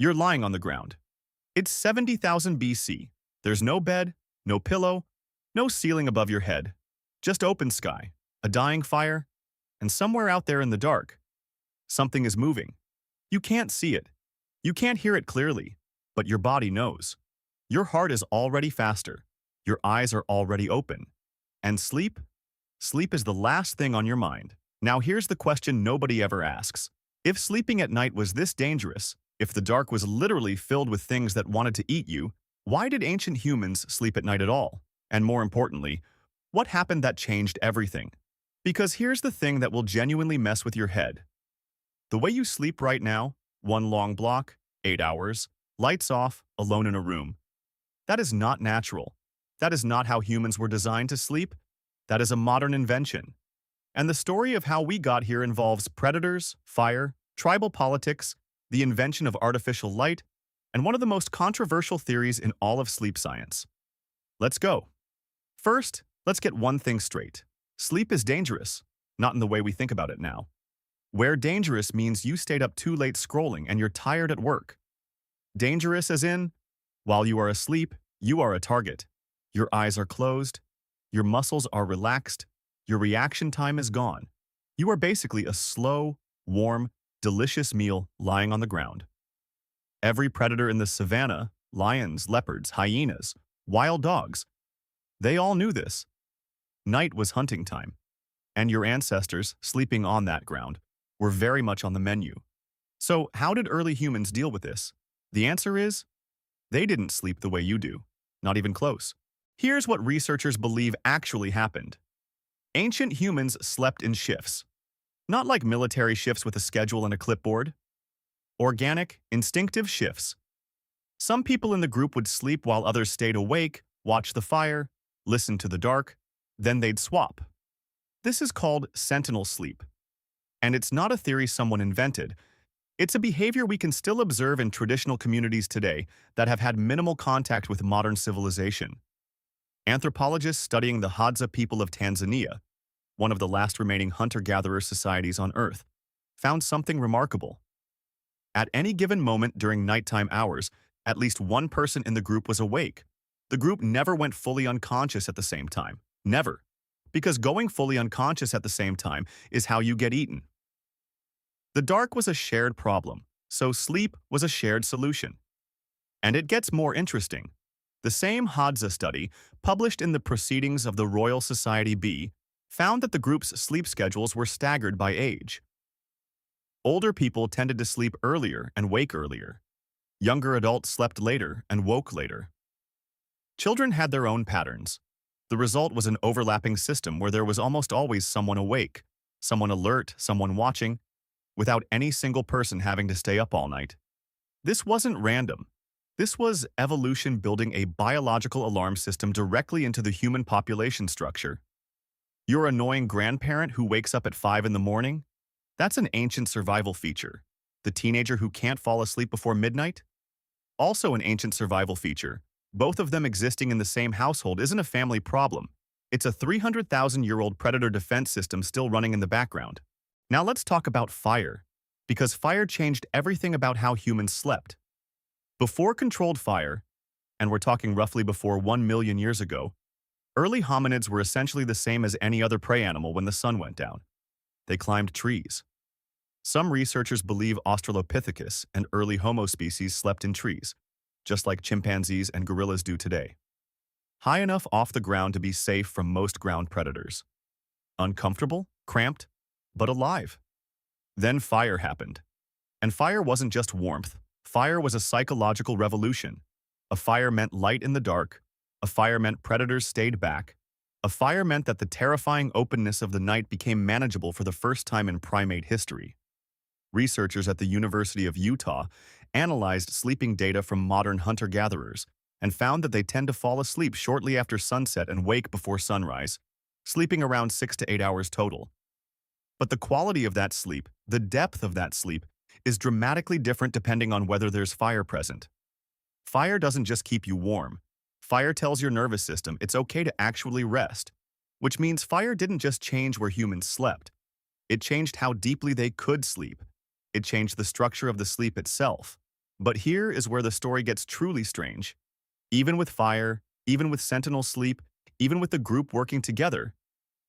You're lying on the ground. It's 70,000 BC. There's no bed, no pillow, no ceiling above your head. Just open sky, a dying fire, and somewhere out there in the dark, something is moving. You can't see it. You can't hear it clearly, but your body knows. Your heart is already faster. Your eyes are already open. And sleep? Sleep is the last thing on your mind. Now here's the question nobody ever asks. If sleeping at night was this dangerous, if the dark was literally filled with things that wanted to eat you, why did ancient humans sleep at night at all? And more importantly, what happened that changed everything? Because here's the thing that will genuinely mess with your head. The way you sleep right now, one long block, 8 hours, lights off, alone in a room. That is not natural. That is not how humans were designed to sleep. That is a modern invention. And the story of how we got here involves predators, fire, tribal politics, the invention of artificial light, and one of the most controversial theories in all of sleep science. Let's go. First, let's get one thing straight. Sleep is dangerous, not in the way we think about it now. Where dangerous means you stayed up too late scrolling and you're tired at work. Dangerous as in, while you are asleep, you are a target. Your eyes are closed, your muscles are relaxed, your reaction time is gone. You are basically a slow, warm, delicious meal lying on the ground. Every predator in the savannah, lions, leopards, hyenas, wild dogs, they all knew this. Night was hunting time, and your ancestors, sleeping on that ground, were very much on the menu. So how did early humans deal with this? The answer is, they didn't sleep the way you do, not even close. Here's what researchers believe actually happened. Ancient humans slept in shifts. Not like military shifts with a schedule and a clipboard. Organic, instinctive shifts. Some people in the group would sleep while others stayed awake, watch the fire, listen to the dark, then they'd swap. This is called sentinel sleep. And it's not a theory someone invented. It's a behavior we can still observe in traditional communities today that have had minimal contact with modern civilization. Anthropologists studying the Hadza people of Tanzania, one of the last remaining hunter-gatherer societies on Earth, found something remarkable. At any given moment during nighttime hours, at least one person in the group was awake. The group never went fully unconscious at the same time. Never. Because going fully unconscious at the same time is how you get eaten. The dark was a shared problem, so sleep was a shared solution. And it gets more interesting. The same Hadza study, published in the Proceedings of the Royal Society B, found that the group's sleep schedules were staggered by age. Older people tended to sleep earlier and wake earlier. Younger adults slept later and woke later. Children had their own patterns. The result was an overlapping system where there was almost always someone awake, someone alert, someone watching, without any single person having to stay up all night. This wasn't random. This was evolution building a biological alarm system directly into the human population structure. Your annoying grandparent who wakes up at 5 in the morning? That's an ancient survival feature. The teenager who can't fall asleep before midnight? Also an ancient survival feature. Both of them existing in the same household isn't a family problem. It's a 300,000-year-old predator defense system still running in the background. Now let's talk about fire, because fire changed everything about how humans slept. Before controlled fire, and we're talking roughly before 1 million years ago, early hominids were essentially the same as any other prey animal when the sun went down. They climbed trees. Some researchers believe Australopithecus and early Homo species slept in trees, just like chimpanzees and gorillas do today. High enough off the ground to be safe from most ground predators. Uncomfortable, cramped, but alive. Then fire happened. And fire wasn't just warmth. Fire was a psychological revolution. A fire meant light in the dark. A fire meant predators stayed back. A fire meant that the terrifying openness of the night became manageable for the first time in primate history. Researchers at the University of Utah analyzed sleeping data from modern hunter-gatherers and found that they tend to fall asleep shortly after sunset and wake before sunrise, sleeping around 6 to 8 hours total. But the quality of that sleep, the depth of that sleep, is dramatically different depending on whether there's fire present. Fire doesn't just keep you warm. Fire tells your nervous system it's okay to actually rest, which means fire didn't just change where humans slept. It changed how deeply they could sleep. It changed the structure of the sleep itself. But here is where the story gets truly strange. Even with fire, even with sentinel sleep, even with the group working together,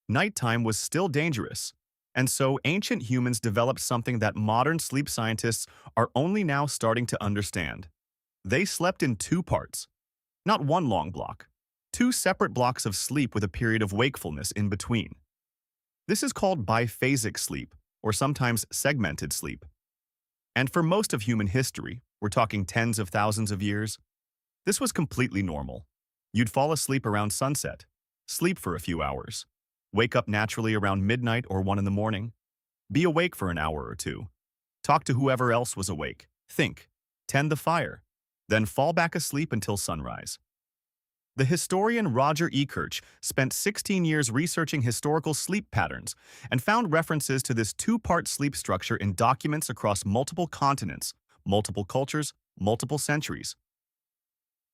nighttime was still dangerous. And so ancient humans developed something that modern sleep scientists are only now starting to understand. They slept in two parts, not one long block, two separate blocks of sleep with a period of wakefulness in between. This is called biphasic sleep, or sometimes segmented sleep. And for most of human history, we're talking tens of thousands of years, this was completely normal. You'd fall asleep around sunset, sleep for a few hours, wake up naturally around midnight or 1 in the morning, be awake for an hour or two, talk to whoever else was awake, think, tend the fire, then fall back asleep until sunrise. The historian Roger E. Kirch spent 16 years researching historical sleep patterns and found references to this two-part sleep structure in documents across multiple continents, multiple cultures, multiple centuries.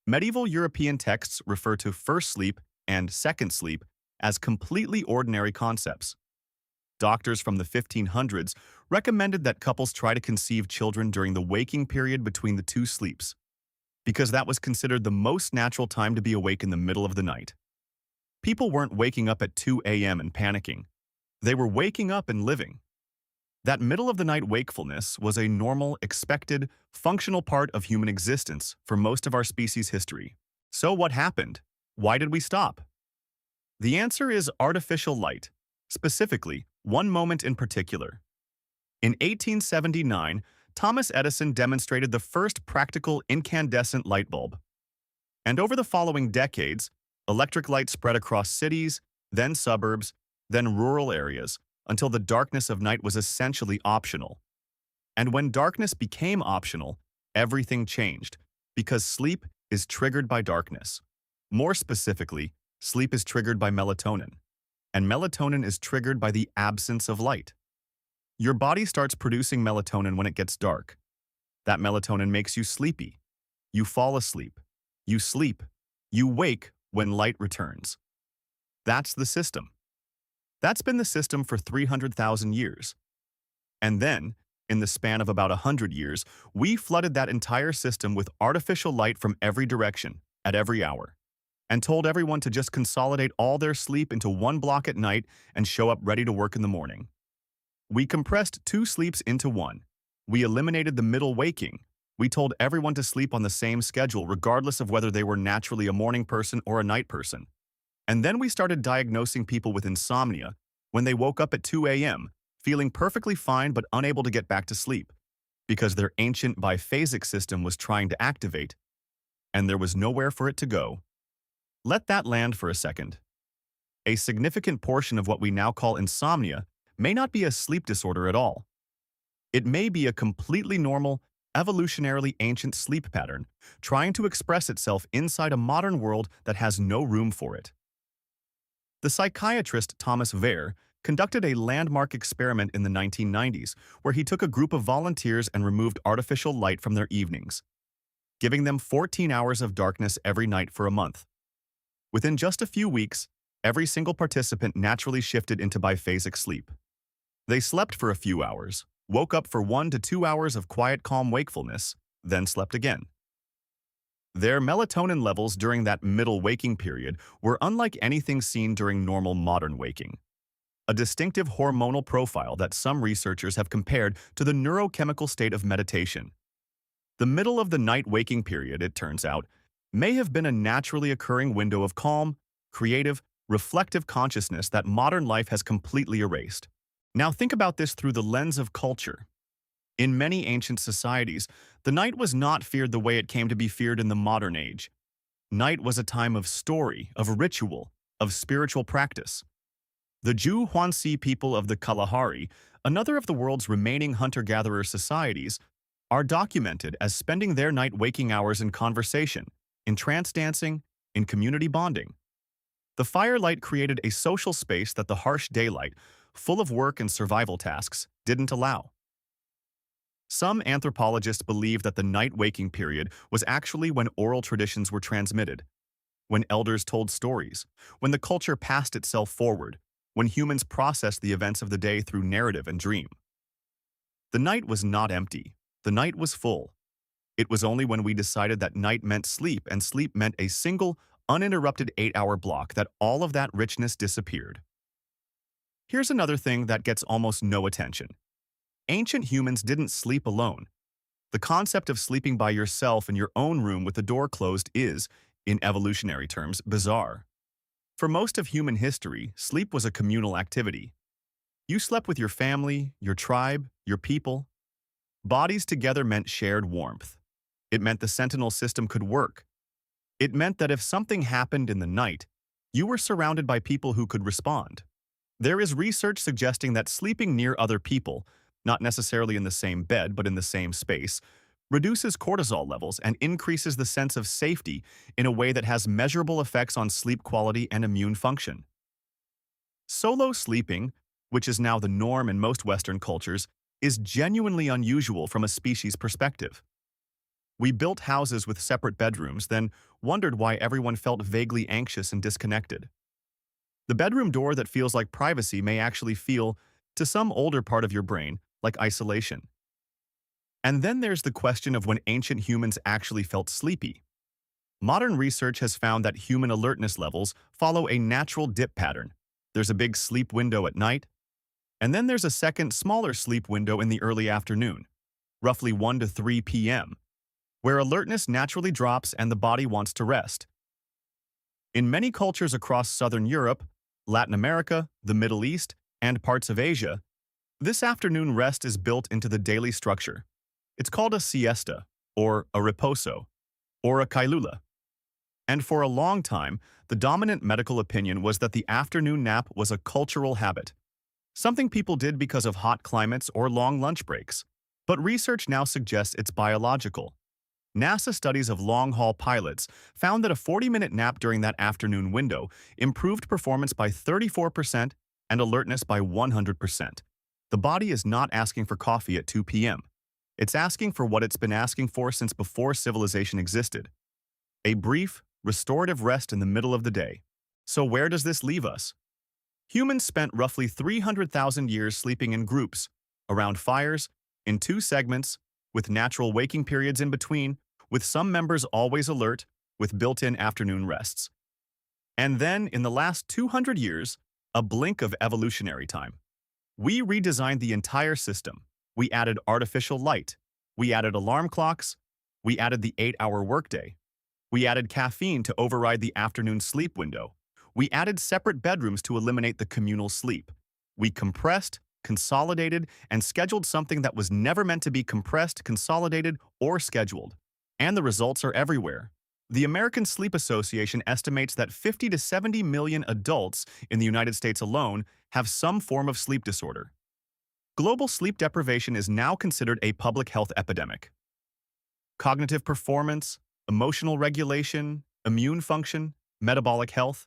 Medieval European texts refer to first sleep and second sleep as completely ordinary concepts. Doctors from the 1500s recommended that couples try to conceive children during the waking period between the two sleeps, because that was considered the most natural time to be awake in the middle of the night. People weren't waking up at 2 a.m. and panicking. They were waking up and living. That middle-of-the-night wakefulness was a normal, expected, functional part of human existence for most of our species' history. So what happened? Why did we stop? The answer is artificial light, specifically, one moment in particular. In 1879, Thomas Edison demonstrated the first practical incandescent light bulb. And over the following decades, electric light spread across cities, then suburbs, then rural areas, until the darkness of night was essentially optional. And when darkness became optional, everything changed, because sleep is triggered by darkness. More specifically, sleep is triggered by melatonin, and melatonin is triggered by the absence of light. Your body starts producing melatonin when it gets dark. That melatonin makes you sleepy. You fall asleep. You sleep. You wake when light returns. That's the system. That's been the system for 300,000 years. And then, in the span of about 100 years, we flooded that entire system with artificial light from every direction, at every hour, and told everyone to just consolidate all their sleep into one block at night and show up ready to work in the morning. We compressed two sleeps into one. We eliminated the middle waking. We told everyone to sleep on the same schedule regardless of whether they were naturally a morning person or a night person. And then we started diagnosing people with insomnia when they woke up at 2 a.m., feeling perfectly fine but unable to get back to sleep, because their ancient biphasic system was trying to activate, and there was nowhere for it to go. Let that land for a second. A significant portion of what we now call insomnia may not be a sleep disorder at all. It may be a completely normal, evolutionarily ancient sleep pattern trying to express itself inside a modern world that has no room for it. The psychiatrist Thomas Wehr conducted a landmark experiment in the 1990s where he took a group of volunteers and removed artificial light from their evenings, giving them 14 hours of darkness every night for a month. Within just a few weeks, every single participant naturally shifted into biphasic sleep. They slept for a few hours, woke up for 1 to 2 hours of quiet, calm wakefulness, then slept again. Their melatonin levels during that middle waking period were unlike anything seen during normal modern waking. A distinctive hormonal profile that some researchers have compared to the neurochemical state of meditation. The middle of the night waking period, it turns out, may have been a naturally occurring window of calm, creative, reflective consciousness that modern life has completely erased. Now think about this through the lens of culture. In many ancient societies, the night was not feared the way it came to be feared in the modern age. Night was a time of story, of ritual, of spiritual practice. The Jew Huansi people of the Kalahari, another of the world's remaining hunter-gatherer societies, are documented as spending their night waking hours in conversation, in trance dancing, in community bonding. The firelight created a social space that the harsh daylight, full of work and survival tasks, didn't allow. Some anthropologists believe that the night waking period was actually when oral traditions were transmitted, when elders told stories, when the culture passed itself forward, when humans processed the events of the day through narrative and dream. The night was not empty. The night was full. It was only when we decided that night meant sleep and sleep meant a single, uninterrupted 8-hour block that all of that richness disappeared. Here's another thing that gets almost no attention. Ancient humans didn't sleep alone. The concept of sleeping by yourself in your own room with the door closed is, in evolutionary terms, bizarre. For most of human history, sleep was a communal activity. You slept with your family, your tribe, your people. Bodies together meant shared warmth. It meant the sentinel system could work. It meant that if something happened in the night, you were surrounded by people who could respond. There is research suggesting that sleeping near other people, not necessarily in the same bed but in the same space, reduces cortisol levels and increases the sense of safety in a way that has measurable effects on sleep quality and immune function. Solo sleeping, which is now the norm in most Western cultures, is genuinely unusual from a species perspective. We built houses with separate bedrooms, then wondered why everyone felt vaguely anxious and disconnected. The bedroom door that feels like privacy may actually feel, to some older part of your brain, like isolation. And then there's the question of when ancient humans actually felt sleepy. Modern research has found that human alertness levels follow a natural dip pattern. There's a big sleep window at night, and then there's a second, smaller sleep window in the early afternoon, roughly 1 to 3 p.m., where alertness naturally drops and the body wants to rest. In many cultures across Southern Europe, Latin America, the Middle East, and parts of Asia, this afternoon rest is built into the daily structure. It's called a siesta, or a riposo, or a kailula. And for a long time, the dominant medical opinion was that the afternoon nap was a cultural habit, something people did because of hot climates or long lunch breaks. But research now suggests it's biological. NASA studies of long-haul pilots found that a 40-minute nap during that afternoon window improved performance by 34% and alertness by 100%. The body is not asking for coffee at 2 p.m. It's asking for what it's been asking for since before civilization existed: a brief, restorative rest in the middle of the day. So where does this leave us? Humans spent roughly 300,000 years sleeping in groups, around fires, in 2 segments, with natural waking periods in between, with some members always alert, with built-in afternoon rests. And then, in the last 200 years, a blink of evolutionary time. We redesigned the entire system. We added artificial light. We added alarm clocks. We added the 8-hour workday. We added caffeine to override the afternoon sleep window. We added separate bedrooms to eliminate the communal sleep. We compressed, consolidated, and scheduled something that was never meant to be compressed, consolidated, or scheduled. And the results are everywhere. The American Sleep Association estimates that 50 to 70 million adults in the United States alone have some form of sleep disorder. Global sleep deprivation is now considered a public health epidemic. Cognitive performance, emotional regulation, immune function, metabolic health.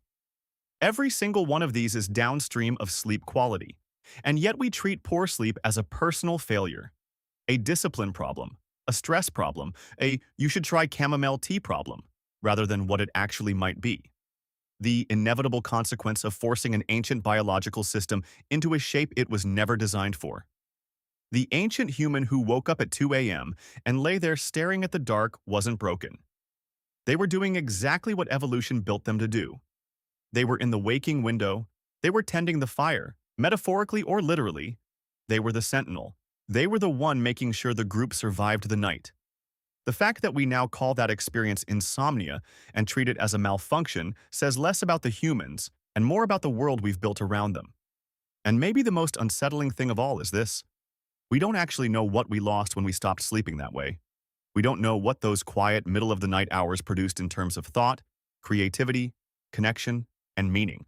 Every single one of these is downstream of sleep quality. And yet we treat poor sleep as a personal failure, a discipline problem, a stress problem, a "you should try chamomile tea" problem, rather than what it actually might be. The inevitable consequence of forcing an ancient biological system into a shape it was never designed for. The ancient human who woke up at 2 a.m. and lay there staring at the dark wasn't broken. They were doing exactly what evolution built them to do. They were in the waking window. They were tending the fire, metaphorically or literally. They were the sentinel. They were the one making sure the group survived the night. The fact that we now call that experience insomnia and treat it as a malfunction says less about the humans and more about the world we've built around them. And maybe the most unsettling thing of all is this: we don't actually know what we lost when we stopped sleeping that way. We don't know what those quiet, middle-of-the-night hours produced in terms of thought, creativity, connection, and meaning.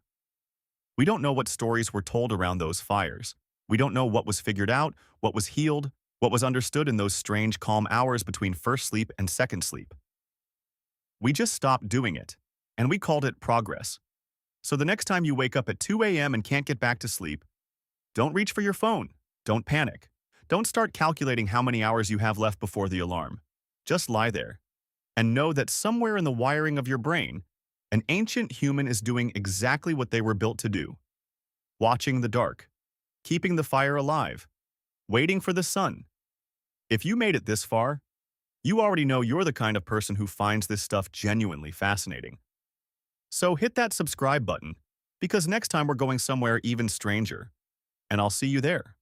We don't know what stories were told around those fires. We don't know what was figured out, what was healed, what was understood in those strange, calm hours between first sleep and second sleep. We just stopped doing it, and we called it progress. So the next time you wake up at 2 a.m. and can't get back to sleep, don't reach for your phone. Don't panic. Don't start calculating how many hours you have left before the alarm. Just lie there and know that somewhere in the wiring of your brain, an ancient human is doing exactly what they were built to do: watching the dark, keeping the fire alive, waiting for the sun. If you made it this far, You already know you're the kind of person who finds this stuff genuinely fascinating. So hit that subscribe button, because next time we're going somewhere even stranger, and I'll see you there.